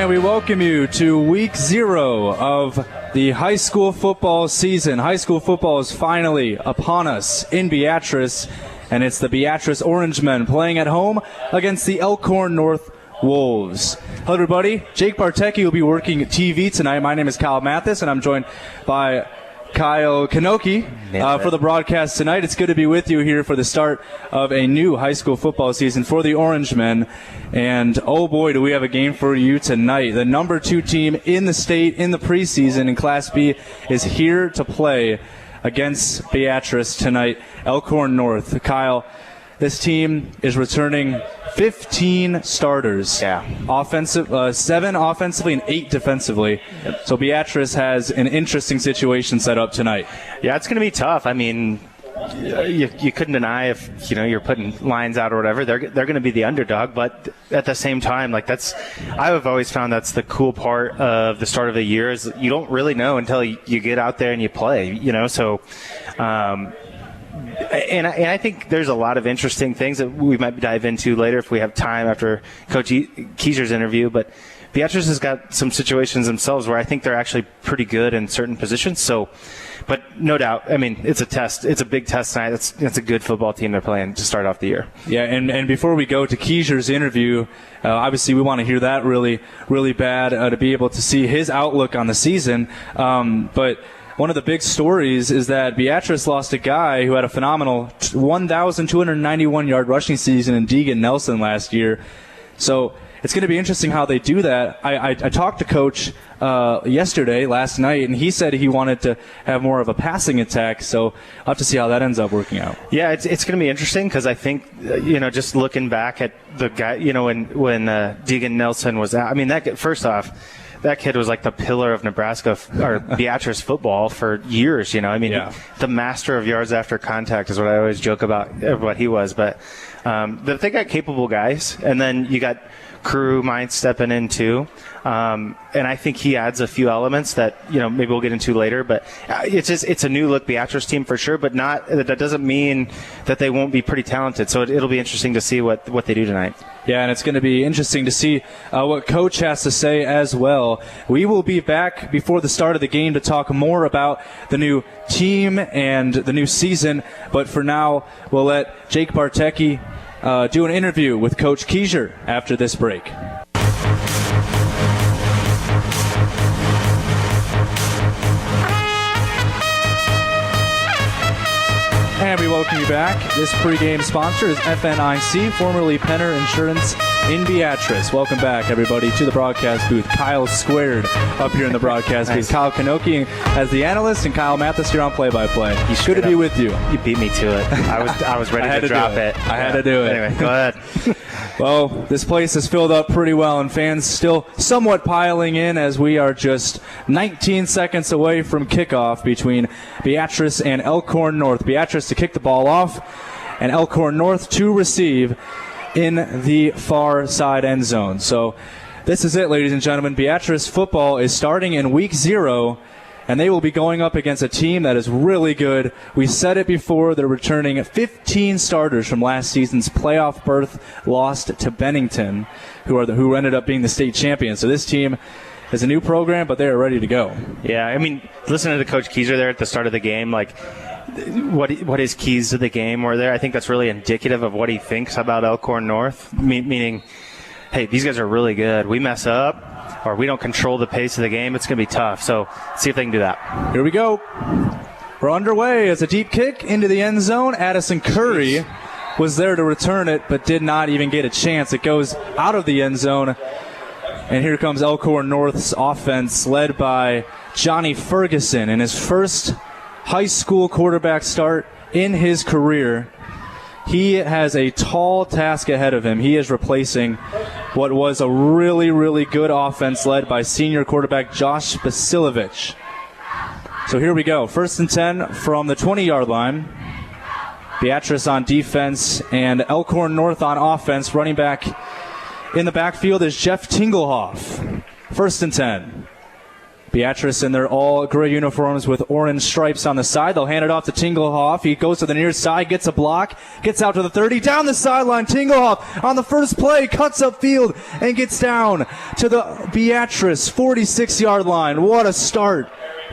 And we welcome you to week 0 of the high school football season. High school football is finally upon us in Beatrice, and it's the Beatrice Orangemen playing at home against the Elkhorn North Wolves. Hello, everybody. Jake Bartecki will be working TV tonight. My name is Kyle Mathas, and I'm joined by Kyle Kanoki for the broadcast tonight. It's good to be with you here for the start of a new high school football season for the Orangemen. And, oh boy, do we have a game for you tonight. The number 2 team in the state in the preseason in Class B is here to play against Beatrice tonight, Elkhorn North. Kyle, this team is returning 15 starters. Yeah. 7 offensively and 8 defensively. Yep. So Beatrice has an interesting situation set up tonight. Yeah, it's going to be tough. I mean, you couldn't deny if you're putting lines out or whatever, they're going to be the underdog. But at the same time, I've always found that's the cool part of the start of the year is you don't really know until you get out there and you play. So. And I think there's a lot of interesting things that we might dive into later if we have time after Coach Kieser's interview. But Beatrice has got some situations themselves where I think they're actually pretty good in certain positions. So, but no doubt, I mean, it's a test. It's a big test tonight. That's a good football team they're playing to start off the year. Yeah, and before we go to Kieser's interview, obviously we want to hear that really, really bad to be able to see his outlook on the season. But one of the big stories is that Beatrice lost a guy who had a phenomenal 1,291-yard rushing season in Deegan Nelson last year. So it's going to be interesting how they do that. I talked to Coach last night, and he said he wanted to have more of a passing attack. So I'll have to see how that ends up working out. Yeah, it's going to be interesting because I think, just looking back at the guy, when Deegan Nelson was out, I mean, first off, that kid was like the pillar of Nebraska or Beatrice football for years, The master of yards after contact is what I always joke about what he was. But they got capable guys, and then you got Crew Mines stepping in too. And I think he adds a few elements that, maybe we'll get into later. But it's a new look Beatrice team for sure, but that doesn't mean that they won't be pretty talented. So it'll be interesting to see what they do tonight. Yeah, and it's going to be interesting to see what Coach has to say as well. We will be back before the start of the game to talk more about the new team and the new season. But for now, we'll let Jake Bartecki do an interview with Coach Kieser after this break. And we welcome you back. This pregame sponsor is FNIC, formerly Penner Insurance in Beatrice. Welcome back, everybody, to the broadcast booth. Kyle Squared up here in the broadcast booth. Kyle Kanoki as the analyst, and Kyle Mathas here on play-by-play. Good to be with you. You beat me to it. I was ready to drop it. I had to do it. Anyway, go ahead. Well, this place is filled up pretty well, and fans still somewhat piling in as we are just 19 seconds away from kickoff between Beatrice and Elkhorn North. Beatrice to kick the ball off, and Elkhorn North to receive in the far side end zone. So this is it, ladies and gentlemen. Beatrice football is starting in week 0, and they will be going up against a team that is really good. We said it before, they're returning 15 starters from last season's playoff berth, lost to Bennington, who ended up being the state champion. So this team is a new program, but they are ready to go. Yeah, I mean, listening to Coach Kieser there at the start of the game, what his keys to the game were there, I think that's really indicative of what he thinks about Elkhorn North, meaning, hey, these guys are really good. We mess up, or we don't control the pace of the game, it's going to be tough. So see if they can do that. Here we go. We're underway as a deep kick into the end zone. Addison Curry was there to return it, but did not even get a chance. It goes out of the end zone. And here comes Elkhorn North's offense led by Johnny Ferguson in his first high school quarterback start in his career. He has a tall task ahead of him. He is replacing what was a really, really good offense led by senior quarterback Josh Basilovich. So here we go. 1st and 10 from the 20-yard line. Beatrice on defense and Elkhorn North on offense. Running back in the backfield is Jeff Tinglehoff. 1st and 10. Beatrice in their all gray uniforms with orange stripes on the side. They'll hand it off to Tinglehoff. He goes to the near side, gets a block, gets out to the 30, down the sideline. Tinglehoff on the first play, cuts upfield and gets down to the Beatrice 46-yard line. What a start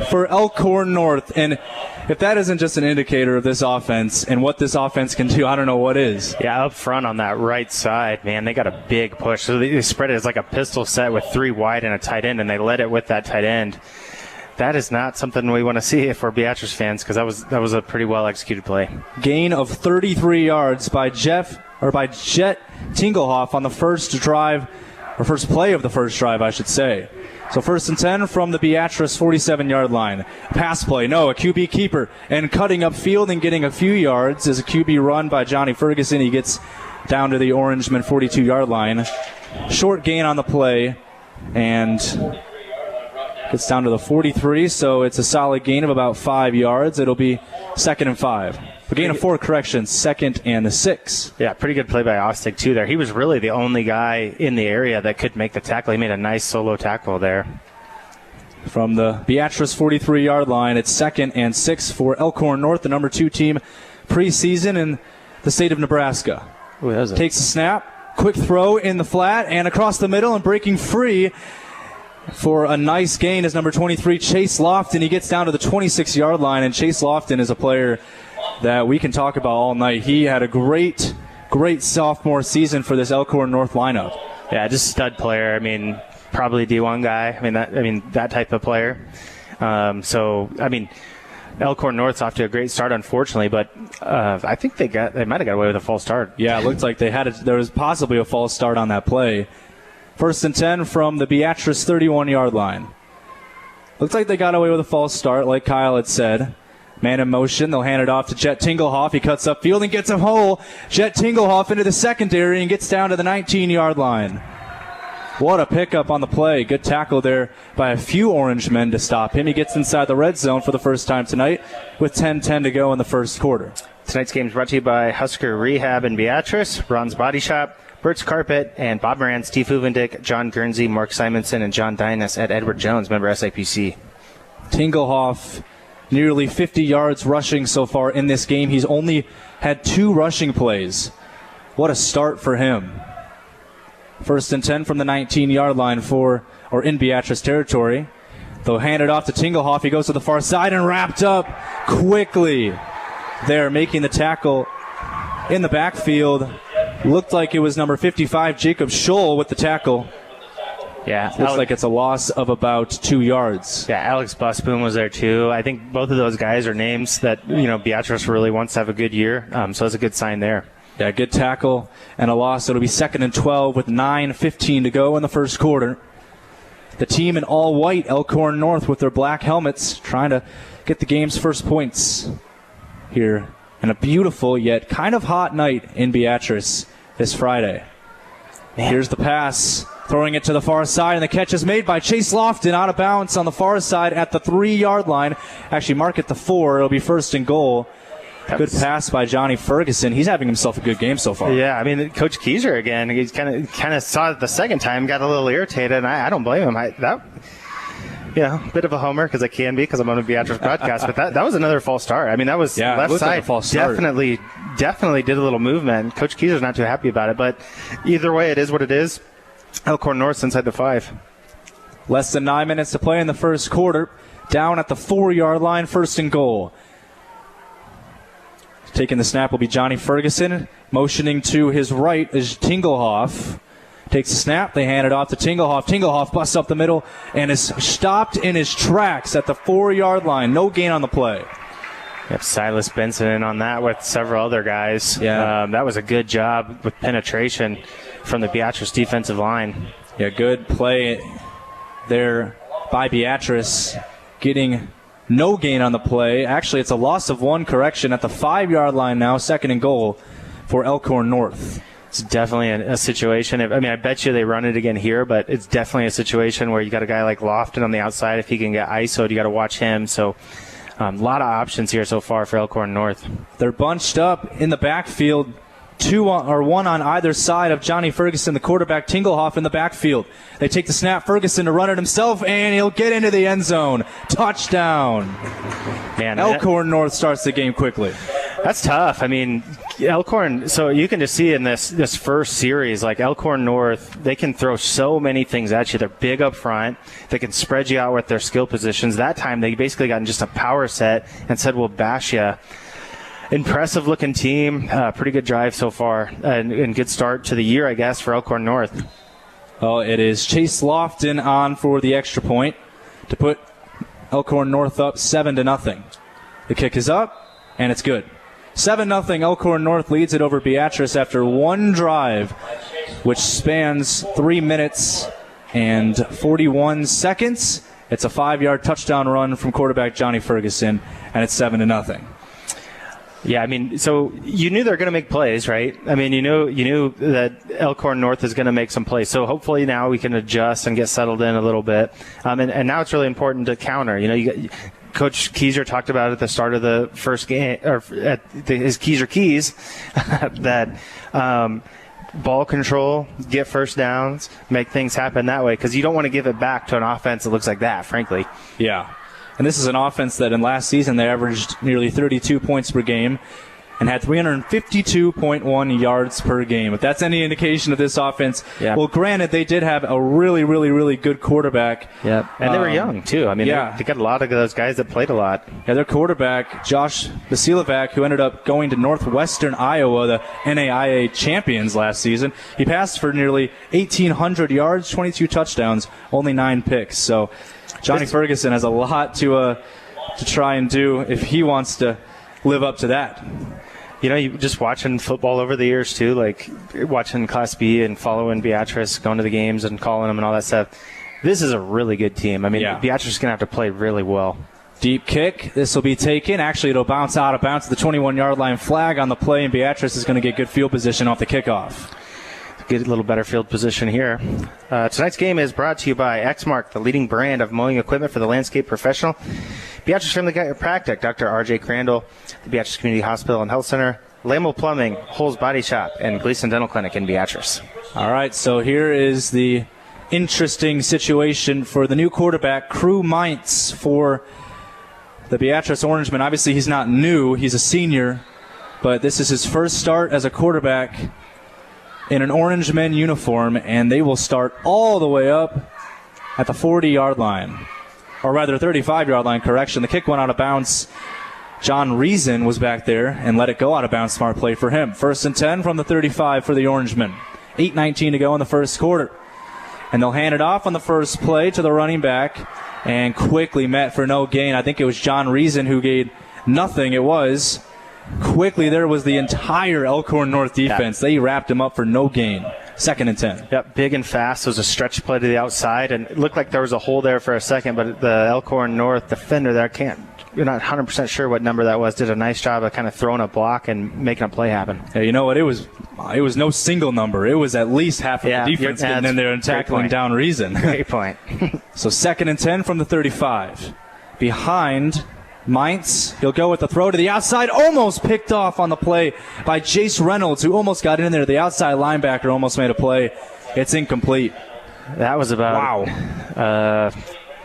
for Elkhorn North. And if that isn't just an indicator of this offense and what this offense can do, I don't know what is. Yeah, up front on that right side, man, they got a big push. So they spread it as like a pistol set with 3 wide and a tight end, and they led it with that tight end. That is not something we want to see if we're Beatrice fans, because that was a pretty well executed play. Gain of 33 yards by Jet Tinglehoff on the first drive, or first play of the first drive, I should say. So 1st and 10 from the Beatrice 47-yard line. Pass play, no, a QB keeper. And cutting upfield and getting a few yards is a QB run by Johnny Ferguson. He gets down to the Orangeman 42-yard line. Short gain on the play and gets down to the 43, so it's a solid gain of about 5 yards. It'll be 2nd and 5. A gain of 4 corrections, 2nd and 6. Yeah, pretty good play by Ostig, too, there. He was really the only guy in the area that could make the tackle. He made a nice solo tackle there. From the Beatrice 43-yard line, it's 2nd and 6 for Elkhorn North, the number 2 team preseason in the state of Nebraska. Ooh, takes a snap, quick throw in the flat and across the middle, and breaking free for a nice gain is number 23, Chase Lofton. He gets down to the 26-yard line, and Chase Lofton is a player that we can talk about all night. He had a great sophomore season for this Elkhorn North lineup. Yeah, just stud player. I mean, probably D1 guy. That type of player. Elkhorn North's off to a great start, unfortunately, but I think they might have got away with a false start. Yeah, it looked like there was possibly a false start on that play. 1st and 10 from the Beatrice 31-yard line. Looks like they got away with a false start, like Kyle had said. Man in motion. They'll hand it off to Jet Tinglehoff. He cuts upfield and gets a hole. Jet Tinglehoff into the secondary and gets down to the 19-yard line. What a pickup on the play. Good tackle there by a few Orange men to stop him. He gets inside the red zone for the first time tonight with 10:10 to go in the first quarter. Tonight's game is brought to you by Husker Rehab in Beatrice, Ron's Body Shop, Bert's Carpet, and Bob Moran, Steve Huvendick, John Guernsey, Mark Simonson, and John Dynas at Edward Jones, member SIPC. Tinglehoff, nearly 50 yards rushing so far in this game. He's only had 2 rushing plays. What a start for him. 1st and 10 from the 19-yard line in Beatrice territory. They'll hand it off to Tinglehoff. He goes to the far side and wrapped up quickly. There, making the tackle in the backfield. Looked like it was number 55, Jacob Scholl, with the tackle. Yeah, looks like it's a loss of about 2 yards. Yeah, Alex Busboom was there too. I think both of those guys are names that Beatrice really wants to have a good year. So that's a good sign there. Yeah, good tackle and a loss. It'll be 2nd and 12 with 9:15 to go in the first quarter. The team in all white, Elkhorn North, with their black helmets, trying to get the game's first points here in a beautiful yet kind of hot night in Beatrice this Friday. Here's the pass. Throwing it to the far side, and the catch is made by Chase Lofton out of bounds on the far side at the 3-yard line. Actually, mark it the 4. It'll be 1st and goal. Good pass by Johnny Ferguson. He's having himself a good game so far. Yeah, Coach Keiser again. He's kind of saw it the second time, got a little irritated, and I don't blame him. Bit of a homer because I can be, because I'm on a Beatrice broadcast. But that was another false start. That was left side. Like a false start. Definitely did a little movement. Coach Keiser's not too happy about it, but either way, it is what it is. Elkhorn North's inside the 5. Less than 9 minutes to play in the first quarter. Down at the 4-yard line, 1st and goal. Taking the snap will be Johnny Ferguson. Motioning to his right is Tinglehoff. Takes the snap. They hand it off to Tinglehoff. Tinglehoff busts up the middle and is stopped in his tracks at the 4-yard line. No gain on the play. Yep, Silas Benson in on that with several other guys. Yeah. That was a good job with penetration from the Beatrice defensive line. Yeah, good play there by Beatrice, getting no gain on the play. Actually, it's a loss of 1 correction at the 5-yard line now, 2nd and goal for Elkhorn North. It's definitely a situation. I bet you they run it again here, but it's definitely a situation where you got a guy like Lofton on the outside. If he can get ISO'd, you got to watch him. So a lot of options here so far for Elkhorn North. They're bunched up in the backfield. one on either side of Johnny Ferguson, the quarterback. Tinglehoff in the backfield. They take the snap. Ferguson to run it himself, and he'll get into the end zone. Touchdown. Man, Elkhorn North starts the game quickly. That's tough. I mean, Elkhorn, so you can just see in this first series, like Elkhorn North, they can throw so many things at you. They're big up front. They can spread you out with their skill positions. That time, they basically got in just a power set and said, we'll bash you. Impressive looking team. Pretty good drive so far. And good start to the year, I guess, for Elkhorn North. Well, it is Chase Lofton on for the extra point to put Elkhorn North up 7-0. The kick is up, and it's good. 7-0. Elkhorn North leads it over Beatrice after one drive, which spans 3 minutes and 41 seconds. It's a 5-yard touchdown run from quarterback Johnny Ferguson, and it's 7-0. Yeah, I mean, so you knew they were going to make plays, right? I mean, you knew that Elkhorn North is going to make some plays. So hopefully now we can adjust and get settled in a little bit. And now it's really important to counter. Coach Keyser talked about at the start of the first game, or at his Keyser keys, that ball control, get first downs, make things happen that way, because you don't want to give it back to an offense that looks like that, frankly. Yeah. And this is an offense that in last season they averaged nearly 32 points per game and had 352.1 yards per game. If that's any indication of this offense, yeah. Well, granted, they did have a really, really, really good quarterback. Yeah, and they were young, too. I mean, yeah. They got a lot of those guys that played a lot. Yeah, their quarterback, Josh Vasilovac, who ended up going to Northwestern Iowa, the NAIA champions last season, he passed for nearly 1,800 yards, 22 touchdowns, only 9 picks. So Johnny Ferguson has a lot to try and do if he wants to live up to that. You just watching football over the years, too, like watching Class B and following Beatrice, going to the games and calling them and all that stuff. This is a really good team. I mean, yeah. Beatrice is going to have to play really well. Deep kick. This will be taken. Actually, it'll bounce out of bounds to the 21-yard line. Flag on the play, and Beatrice is going to get good field position off the kickoff. Get a little better field position here. Tonight's game is brought to you by Exmark, the leading brand of mowing equipment for the landscape professional. Beatrice Family Chiropractic, Dr. R.J. Crandall, the Beatrice Community Hospital and Health Center, Lamel Plumbing, Holes Body Shop, and Gleason Dental Clinic in Beatrice. All right, so here is the interesting situation for the new quarterback, Crew Mintz, for the Beatrice Orangemen. Obviously, he's not new. He's a senior, but this is his first start as a quarterback in an Orangemen uniform, and they will start all the way up at the 40-yard line. Or rather, 35-yard line, correction. The kick went out of bounds. John Reason was back there and let it go out of bounds. Smart play for him. 1st and 10 from the 35 for the Orangemen. 8:19 to go in the first quarter. And they'll hand it off on the first play to the running back, and quickly met for no gain. I think it was John Reason who gained nothing. It was. Quickly, there was the entire Elkhorn North defense. Yeah. They wrapped him up for no gain. 2nd and 10. Yep, big and fast. There was a stretch play to the outside, and it looked like there was a hole there for a second, but the Elkhorn North defender there you're not 100% sure what number that was, did a nice job of kind of throwing a block and making a play happen. Yeah, you know what? It was no single number. It was at least half of the defense getting in there and tackling down Reason. Great point. So 2nd and 10 from the 35. Behind Mintz, he'll go with the throw to the outside, almost picked off on the play by Jace Reynolds, who almost got in there. The outside linebacker almost made a play. It's incomplete. That was about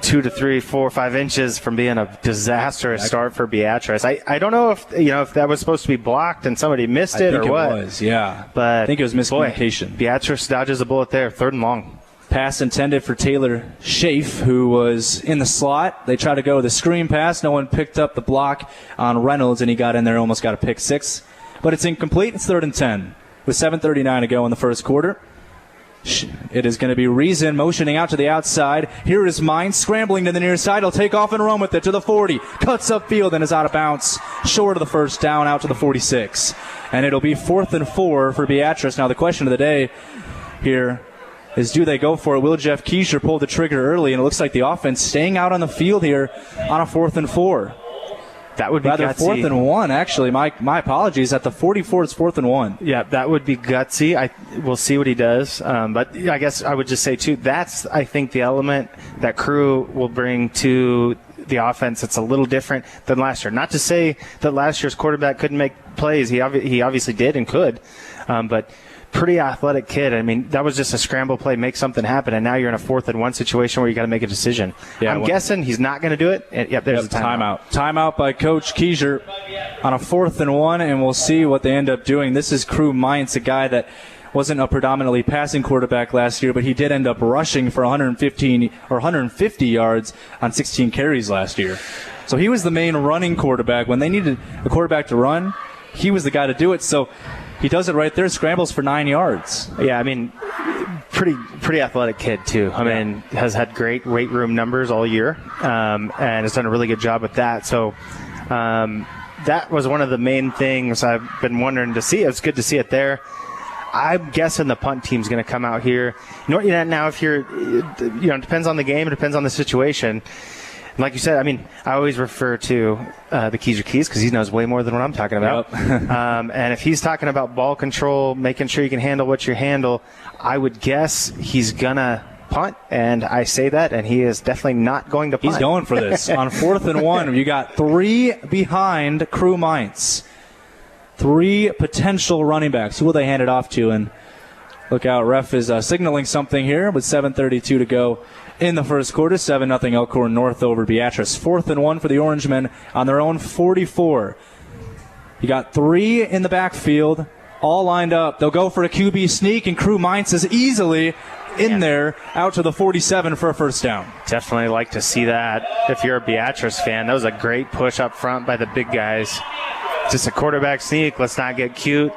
2 to 3, 4, 5 inches from being a disastrous start for Beatrice. I don't know if that was supposed to be blocked and somebody missed it or what. I think it was, yeah. But I think it was miscommunication. Boy, Beatrice dodges a bullet there, 3rd and long. Pass intended for Taylor Schaaf, who was in the slot. They tried to go with a screen pass. No one picked up the block on Reynolds, and he got in there, almost got a pick 6. But it's incomplete. It's 3rd and 10 with 7:39 to go in the first quarter. It is going to be Reason motioning out to the outside. Here is Mintz scrambling to the near side. He'll take off and run with it to the 40. Cuts upfield and is out of bounds. Short of the first down, out to the 46. And it'll be 4th and 4 for Beatrice. Now the question of the day here is, do they go for it? Will Jeff Keyser pull the trigger early? And it looks like the offense staying out on the field here on a 4th and 4. That would be rather gutsy. 4th and 1, actually. My apologies. At the 44, it's 4th and 1. Yeah, that would be gutsy. We'll see what he does. But I guess I would just say, too, that's, I think, the element that Crew will bring to the offense. It's a little different than last year. Not to say that last year's quarterback couldn't make plays. He obviously did and could, but pretty athletic kid. I mean, that was just a scramble play, make something happen, and now you're in a 4th and 1 situation where you got to make a decision. Yeah, I'm guessing he's not going to do it. And, there's a timeout. Timeout by Coach Keiser on a 4th and 1, and we'll see what they end up doing. This is Crew Mines, a guy that wasn't a predominantly passing quarterback last year, but he did end up rushing for 115 or 150 yards on 16 carries last year. So he was the main running quarterback. When they needed a quarterback to run, he was the guy to do it. So he does it right there, scrambles for 9 yards. Yeah, I mean, pretty athletic kid, too. I mean, has had great weight room numbers all year, and has done a really good job with that. So that was one of the main things I've been wondering to see. It's good to see it there. I'm guessing the punt team's going to come out here. Now, if you're, it depends on the game, it depends on the situation. Like you said, I mean, I always refer to the Keiser Keys because he knows way more than what I'm talking about. Yep. And if he's talking about ball control, making sure you can handle what you handle, I would guess he's going to punt. And I say that, and he is definitely not going to punt. He's going for this. On 4th and 1, you got 3 behind Crew Mines. 3 potential running backs. Who will they hand it off to? And look out, ref is signaling something here with 7:32 to go in the first quarter. 7-0 Elkhorn North over Beatrice. 4th and 1 for the Orangemen on their own 44. You got 3 in the backfield, all lined up. They'll go for a QB sneak, and Crew Mines is easily in there out to the 47 for a first down. Definitely like to see that if you're a Beatrice fan. That was a great push up front by the big guys. Just a quarterback sneak. Let's not get cute.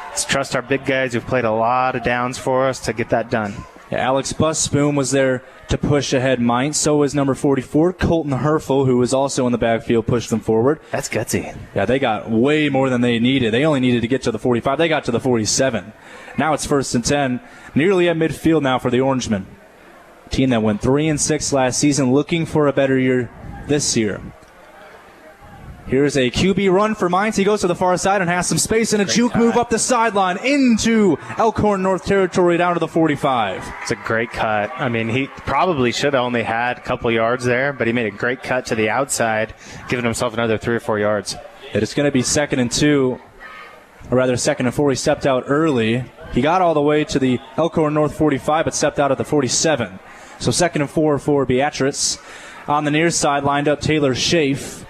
Let's trust our big guys who've played a lot of downs for us to get that done. Yeah, Alex Busboom was there to push ahead Mines. So was number 44, Colton Herfel, who was also in the backfield, pushed them forward. That's gutsy. Yeah, they got way more than they needed. They only needed to get to the 45. They got to the 47. Now it's 1st and 10, nearly at midfield now for the Orangemen. Team that went 3-6 last season, looking for a better year this year. Here's a QB run for Mines. He goes to the far side and has some space and a juke move up the sideline into Elkhorn North territory down to the 45. It's a great cut. I mean, he probably should have only had a couple yards there, but he made a great cut to the outside, giving himself another 3 or 4 yards. It's going to be 2nd and 2, or rather 2nd and 4. He stepped out early. He got all the way to the Elkhorn North 45, but stepped out at the 47. So 2nd and 4 for Beatrice. On the near side, lined up Taylor Schaaf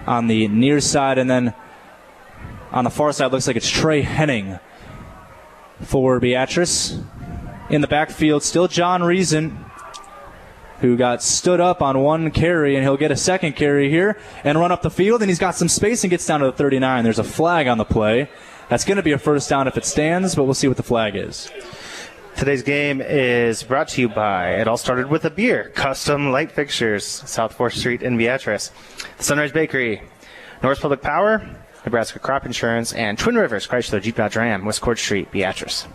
on the near side, and then on the far side looks like it's Trey Henning for Beatrice. In the backfield, still John Reason, who got stood up on 1 carry, and he'll get a 2nd carry here and run up the field, and he's got some space and gets down to the 39. There's a flag on the play. That's going to be a first down if it stands, but we'll see what the flag is. Today's game is brought to you by It All Started With a Beer, Custom Light Fixtures, South 4th Street in Beatrice, the Sunrise Bakery, Norris Public Power, Nebraska Crop Insurance, and Twin Rivers Chrysler Jeep Dodge Ram, West Court Street, Beatrice.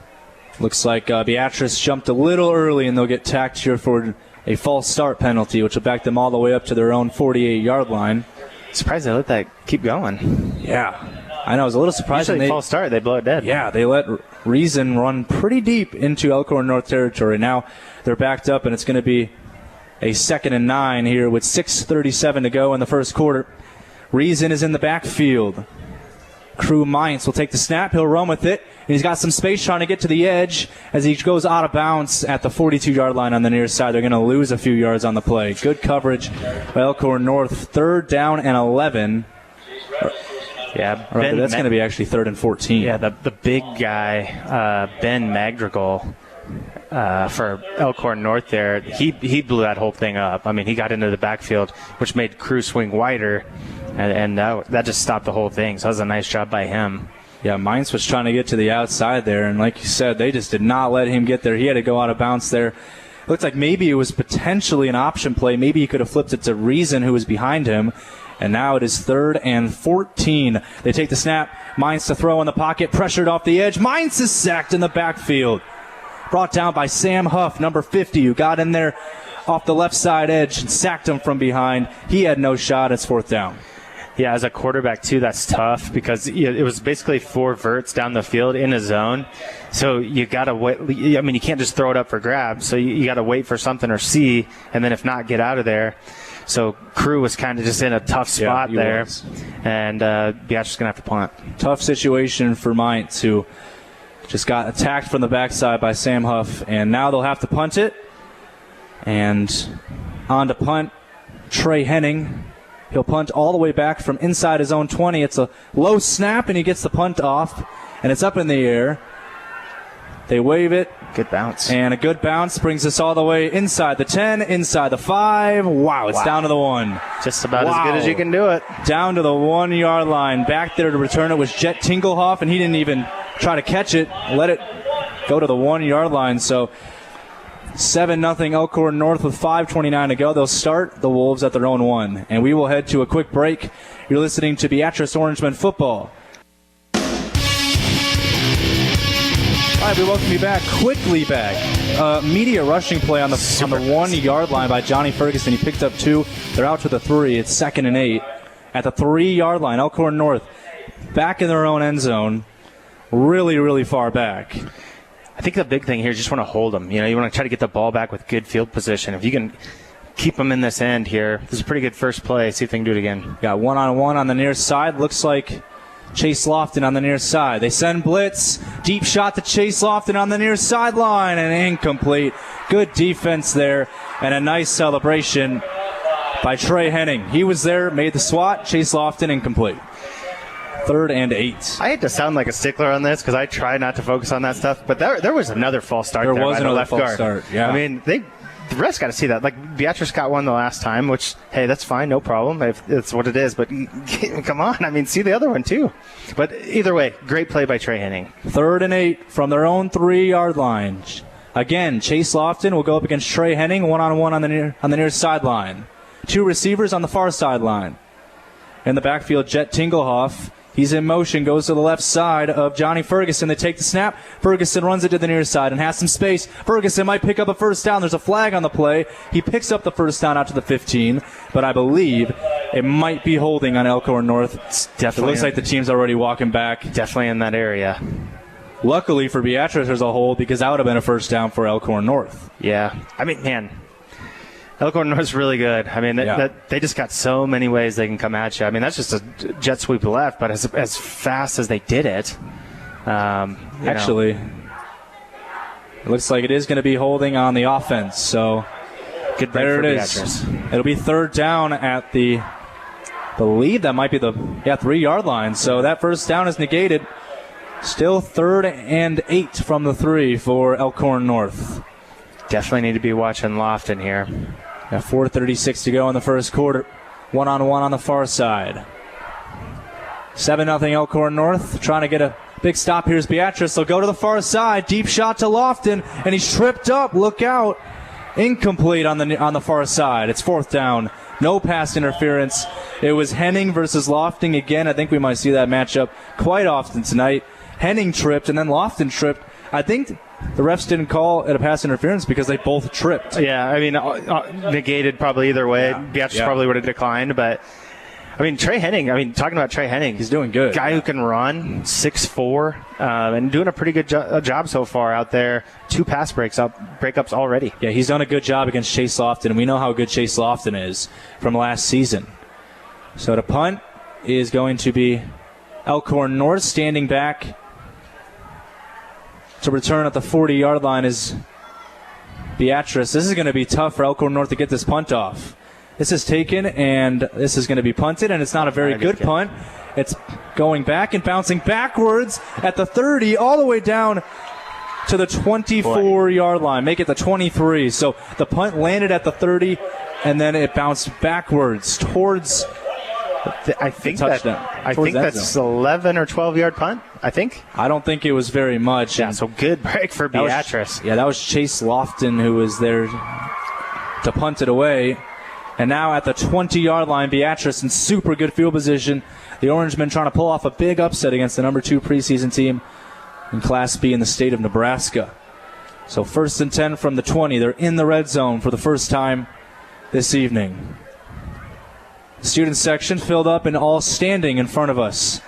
Looks like Beatrice jumped a little early, and they'll get tacked here for a false start penalty, which will back them all the way up to their own 48-yard line. Surprised they let that keep going. Yeah. I know, I was a little surprised. Usually false start, they blow it dead. Yeah, they let Reason run pretty deep into Elkhorn North territory. Now they're backed up, and it's going to be a 2nd and 9 here with 6:37 to go in the first quarter. Reason is in the backfield. Crew Mines will take the snap. He'll run with it. And he's got some space trying to get to the edge as he goes out of bounds at the 42-yard line on the near side. They're going to lose a few yards on the play. Good coverage by Elkhorn North. 3rd down and 11. Yeah, that's going to be actually 3rd and 14. Yeah, the big guy, Ben Madrigal, for Elkhorn North there, he blew that whole thing up. I mean, he got into the backfield, which made Crew swing wider, and that just stopped the whole thing. So that was a nice job by him. Yeah, Mines was trying to get to the outside there, and like you said, they just did not let him get there. He had to go out of bounds there. It looked like maybe it was potentially an option play. Maybe he could have flipped it to Reason, who was behind him. And now it is 3rd and 14. They take the snap. Mines to throw in the pocket. Pressured off the edge. Mines is sacked in the backfield. Brought down by Sam Huff, number 50, who got in there off the left side edge and sacked him from behind. He had no shot. It's 4th down. Yeah, as a quarterback, too, that's tough because it was basically 4 verts down the field in a zone. So you got to wait. I mean, you can't just throw it up for grabs. So you got to wait for something or see, and then if not, get out of there. So Crew was kind of just in a tough spot there. Was. And Beatrice is going to have to punt. Tough situation for Mainz, who just got attacked from the backside by Sam Huff. And now they'll have to punt it. And on to punt, Trey Henning. He'll punt all the way back from inside his own 20. It's a low snap, and he gets the punt off. And it's up in the air. They wave it. Good bounce. And a good bounce brings us all the way inside the 10, inside the 5. Wow, it's down to the 1. Just about as good as you can do it. Down to the 1 yard line. Back there to return it was Jet Tingelhoff, and he didn't even try to catch it. Let it go to the 1 yard line. So 7-0 Elkhorn North with 5:29 to go. They'll start the Wolves at their own 1. And we will head to a quick break. You're listening to Beatrice Orangemen football. All right, we welcome you back. Quickly back. Media rushing play on the 1 yard line by Johnny Ferguson. He picked up 2. They're out to the 3. It's 2nd and 8. At the 3 yard line, Elkhorn North back in their own end zone. Really, really far back. I think the big thing here is just want to hold them. You want to try to get the ball back with good field position. If you can keep them in this end here, this is a pretty good first play. See if they can do it again. Got one-on-one on the near side. Looks like Chase Lofton on the near side. They send blitz. Deep shot to Chase Lofton on the near sideline, and incomplete. Good defense there, and a nice celebration by Trey Henning. He was there, made the swat. Chase Lofton incomplete. 3rd and 8. I hate to sound like a stickler on this because I try not to focus on that stuff, but there was another false start there. There was by another the left false guard. start, yeah. I mean, the refs got to see that. Like, Beatrice got one the last time, which, hey, that's fine, no problem. If it's what it is. But come on, I mean, see the other one too. But either way, great play by Trey Henning. 3rd and 8 from their own 3 yard line. Again, Chase Lofton will go up against Trey Henning, one-on-one on the near sideline. 2 receivers on the far sideline. In the backfield, Jet Tingelhoff. He's in motion, goes to the left side of Johnny Ferguson. They take the snap. Ferguson runs it to the near side and has some space. Ferguson might pick up a first down. There's a flag on the play. He picks up the first down out to the 15, but I believe it might be holding on Elkhorn North. It looks like the team's already walking back. Definitely in that area. Luckily for Beatrice, there's a hold because that would have been a first down for Elkhorn North. Yeah. I mean, man, Elkhorn North's really good. I mean, they just got so many ways they can come at you. I mean, that's just a jet sweep left, but as fast as they did it. Actually, it looks like it is going to be holding on the offense. So good break there for it Beatrice. is. It'll be 3rd down at the, I believe that might be the 3 yard line. So that first down is negated. Still 3rd and 8 from the 3 for Elkhorn North. Definitely need to be watching Lofton here. 4:36 to go in the first quarter. One-on-one on the far side. 7-0 Elkhorn North. Trying to get a big stop. Here's Beatrice. They'll go to the far side. Deep shot to Lofton, and he's tripped up. Look out. Incomplete on the far side. It's 4th down. No pass interference. It was Henning versus Lofton again. I think we might see that matchup quite often tonight. Henning tripped, and then Lofton tripped. I think the refs didn't call it a pass interference because they both tripped. Yeah, I mean, negated probably either way. Yeah. Beatrice probably would have declined, but I mean, Trey Henning, talking about Trey Henning. He's doing good. Guy who can run, 6'4", and doing a pretty good job so far out there. 2 pass breakups already. Yeah, he's done a good job against Chase Lofton, and we know how good Chase Lofton is from last season. So the punt is going to be Elkhorn North standing back. To return at the 40-yard line is Beatrice. This is going to be tough for Elkhorn North to get this punt off. This is taken, and this is going to be punted, and it's not a very good punt. It's going back and bouncing backwards at the 30, all the way down to the 24-yard line. Make it the 23. So the punt landed at the 30, and then it bounced backwards towards I think touchdown. I think that's 11 or 12-yard punt, I think. I don't think it was very much. Yeah, so good break for Beatrice. That was Chase Lofton who was there to punt it away. And now at the 20-yard line, Beatrice in super good field position. The Orangemen trying to pull off a big upset against the number 2 preseason team in Class B in the state of Nebraska. So 1st and 10 from the 20. They're in the red zone for the first time this evening. Student section filled up and all standing in front of us.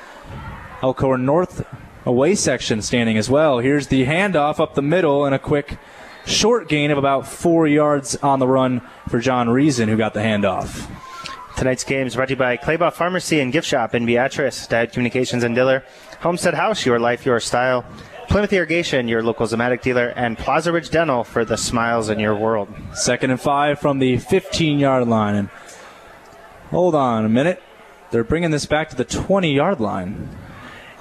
Elkhorn North away section standing as well. Here's the handoff up the middle and a quick short gain of about 4 yards on the run for John Reason, who got the handoff. Tonight's game is brought to you by Claybaugh Pharmacy and Gift Shop in Beatrice, Diet Communications and Diller, Homestead House, your life, your style, Plymouth Irrigation, your local Zomatic dealer, and Plaza Ridge Dental for the smiles in your world. 2nd and 5 from the 15-yard line. And hold on a minute. They're bringing this back to the 20-yard line.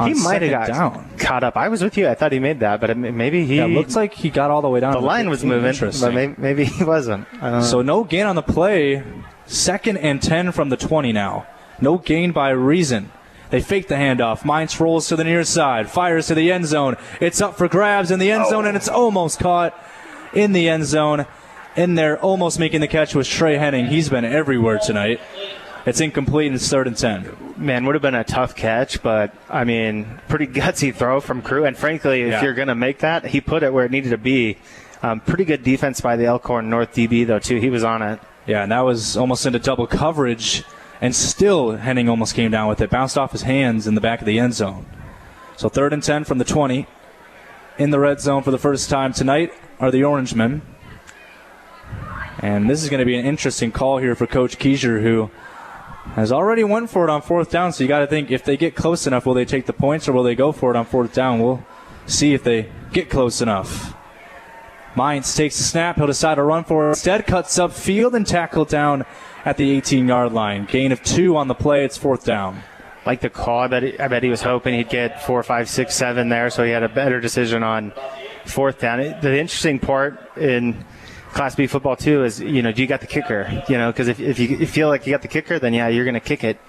He might have got caught up. I was with you. I thought he made that, but maybe he... Yeah, it looks like he got all the way down. The line was moving, but maybe he wasn't. So no gain on the play. 2nd and 10 from the 20 now. No gain by Reason. They fake the handoff. Mainz rolls to the near side. Fires to the end zone. It's up for grabs in the end zone, and it's almost caught in the end zone. In there, almost making the catch was Trey Henning. He's been everywhere tonight. It's incomplete, and it's 3rd and 10. Man, would have been a tough catch, but, I mean, pretty gutsy throw from Crew. And, frankly, if you're going to make that, he put it where it needed to be. Pretty good defense by the Elkhorn North DB, though, too. He was on it. Yeah, and that was almost into double coverage, and still Henning almost came down with it. Bounced off his hands in the back of the end zone. So 3rd and 10 from the 20. In the red zone for the first time tonight are the Orangemen. And this is going to be an interesting call here for Coach Keisher, who has already went for it on 4th down. So you got to think, if they get close enough, will they take the points or will they go for it on 4th down? We'll see if they get close enough. Mainz takes the snap. He'll decide to run for it. Instead, cuts upfield and tackled down at the 18-yard line. Gain of 2 on the play. It's 4th down. Like the call, I bet he was hoping he'd get 4, 5, 6, 7 there, so he had a better decision on 4th down. The interesting part in Class B football, too, is, do you got the kicker? Because if you feel like you got the kicker, then, yeah, you're going to kick it.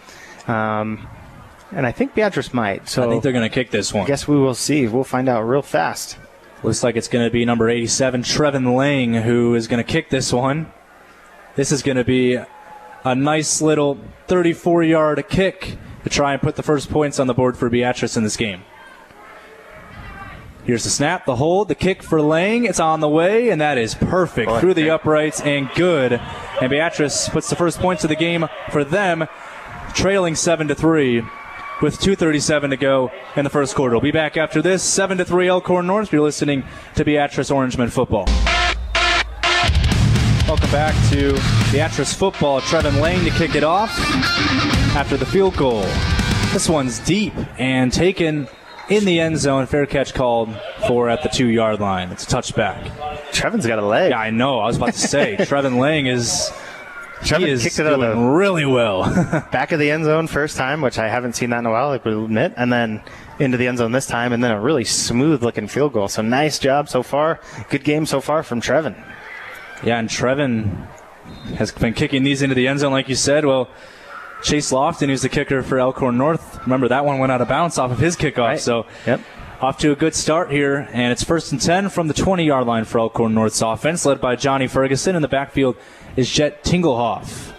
And I think Beatrice might. So I think they're going to kick this one. I guess we will see. We'll find out real fast. Looks like it's going to be number 87, Trevin Lang, who is going to kick this one. This is going to be a nice little 34-yard kick to try and put the first points on the board for Beatrice in this game. Here's the snap, the hold, the kick for Lang. It's on the way, and that is perfect through the uprights and good. And Beatrice puts the first points of the game for them, trailing 7-3. With 2:37 to go in the first quarter. We'll be back after this. 7-3 Elkhorn North. You're listening to Beatrice Orangemen football. Welcome back to Beatrice football. Trevin Lang to kick it off after the field goal. This one's deep and taken in the end zone. Fair catch called for at the 2-yard line. It's a touchback. Trevin's got a leg. Yeah, I know. I was about to say, Trevin Lang is... Trevin kicked it out doing really well. Back of the end zone first time, which I haven't seen that in a while, I will admit, and then into the end zone this time, and then a really smooth-looking field goal. So nice job so far. Good game so far from Trevin. Yeah, and Trevin has been kicking these into the end zone, like you said. Well, Chase Lofton, who's the kicker for Elkhorn North, remember that one went out of bounds off of his kickoff. Right. So yep. Off to a good start here, and it's 1st and 10 from the 20-yard line for Elkhorn North's offense, led by Johnny Ferguson. In the backfield is Jet Tinglehoff.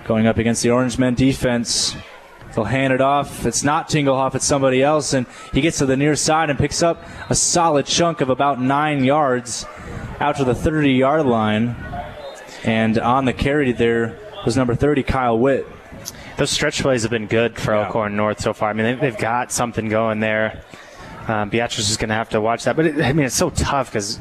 Going up against the Orangemen defense, they'll hand it off. It's not Tinglehoff, it's somebody else, and he gets to the near side and picks up a solid chunk of about 9 yards out to the 30-yard line. And on the carry there was number 30, Kyle Witt. Those stretch plays have been good for Elkhorn North so far. I mean, they've got something going there. Beatrice is going to have to watch that. But, it's so tough because,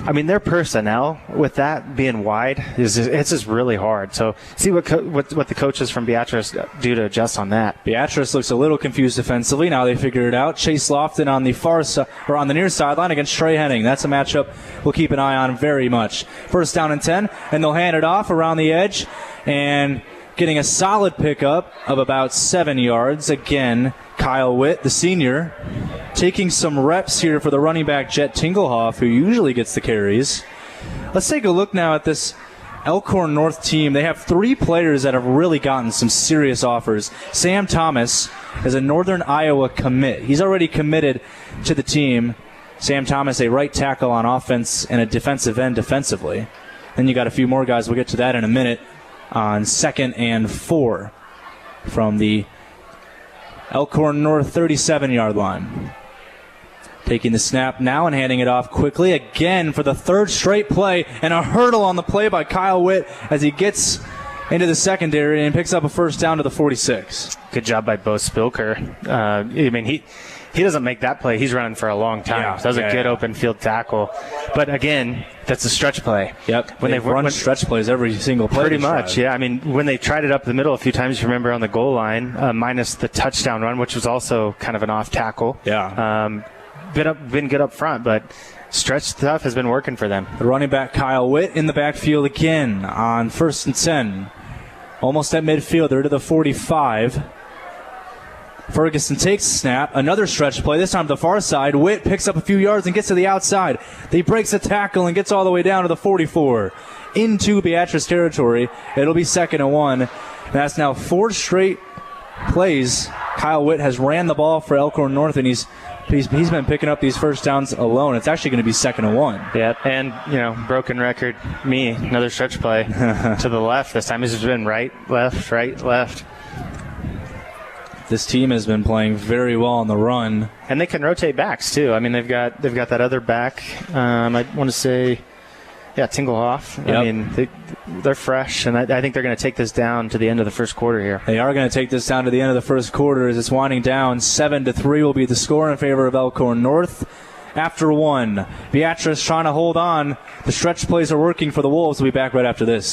their personnel with that being wide, it's just really hard. So see what the coaches from Beatrice do to adjust on that. Beatrice looks a little confused defensively. Now they figure it out. Chase Lofton on the on the near sideline against Trey Henning. That's a matchup we'll keep an eye on very much. 1st down and 10, and they'll hand it off around the edge. And getting a solid pickup of about 7 yards. Again, Kyle Witt, the senior, taking some reps here for the running back Jet Tinglehoff, who usually gets the carries. Let's take a look now at this Elkhorn North team. They have 3 players that have really gotten some serious offers. Sam Thomas is a Northern Iowa commit. He's already committed to the team. Sam Thomas, a right tackle on offense and a defensive end defensively. Then you got a few more guys. We'll get to that in a minute. On 2nd and 4 from the Elkhorn North 37-yard line. Taking the snap now and handing it off quickly again for the 3rd straight play, and a hurdle on the play by Kyle Witt as he gets into the secondary and picks up a 1st down to the 46. Good job by Bo Spilker. he doesn't make that play. He's running for a long time. Yeah, So that was a good open field tackle. But again, that's a stretch play. Yep. When they've run stretch plays every single play. Pretty much, yeah. I mean, when they tried it up the middle a few times, you remember on the goal line, minus the touchdown run, which was also kind of an off tackle. Yeah. Been good up front, but stretch stuff has been working for them. The running back Kyle Witt in the backfield again on 1st and 10. Almost at midfield. They're to the 45. Ferguson takes the snap. Another stretch play, this time to the far side. Witt picks up a few yards and gets to the outside. He breaks a tackle and gets all the way down to the 44. Into Beatrice territory. It'll be 2nd and 1. That's now 4 straight plays. Kyle Witt has ran the ball for Elkhorn North, and he's been picking up these first downs alone. It's actually going to be 2nd and 1. Yep, and, broken record, another stretch play to the left. This time it's just been right, left. This team has been playing very well on the run. And they can rotate backs, too. I mean, they've got that other back, I want to say, Tinglehoff. Yep. I mean, they're fresh, and I think they're going to take this down to the end of the first quarter here. They are going to take this down to the end of the first quarter as it's winding down. 7-3 will be the score in favor of Elkhorn North. After 1, Beatrice trying to hold on. The stretch plays are working for the Wolves. We'll be back right after this.